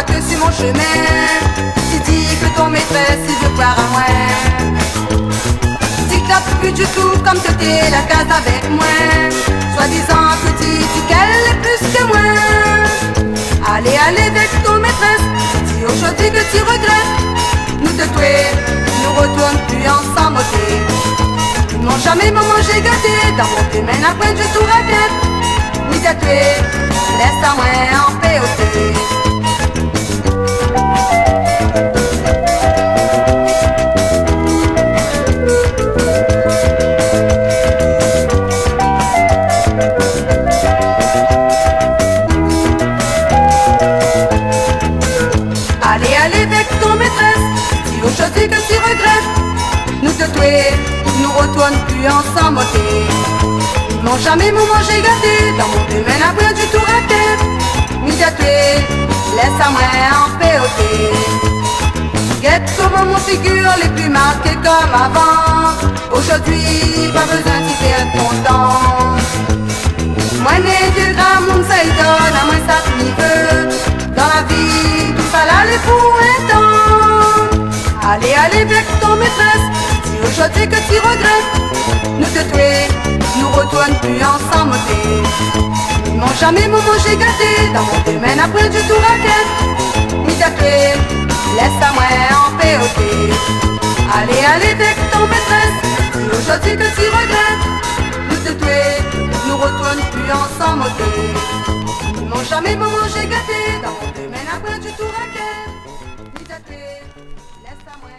Que sur mon chemin, tu dis que ton maîtresse il veut croire à moi. Tu t'as plus du tout comme t'étais la case avec moi. Soi-disant que tu dis qu'elle est plus que moi. Allez, allez avec ton maîtresse. Si aujourd'hui que tu regrettes, nous deux, nous retournons plus ensemble. Non, jamais maman j'ai gâté. Dans mon domaine après du tout raquette. Ni tatoué, laisse à moi en paix au thé. Allez, allez avec ton maîtresse. Si aujourd'hui que tu regrettes, nous te tuer, nous retournons plus ensemble. Non, jamais maman j'ai gâté. Dans mon domaine après du tout raquette. Ni tatoué, laisse à moi en paix au thé. Guette comment mon figure les plus marquées comme avant. Aujourd'hui, pas besoin d'y perdre ton temps. Moi né du grand monde ça y donne à moi ça veut. Dans la vie, tout ça là les pour un temps. Allez, allez avec ton maîtresse. Si aujourd'hui que tu regrettes, nous te tuer, nous retournons plus ensemble. Non, jamais maman j'ai gâté. Dans mon domaine après du tout raquette. Ni tatoué, laisse à moi en paix au thé. Allez, allez avec ton maîtresse. Si aujourd'hui que tu regrettes, nous te tuer, nous retournons plus ensemble. Non, jamais maman j'ai gâté. Dans mon domaine après du tout raquette. Ni tatoué, laisse à moi.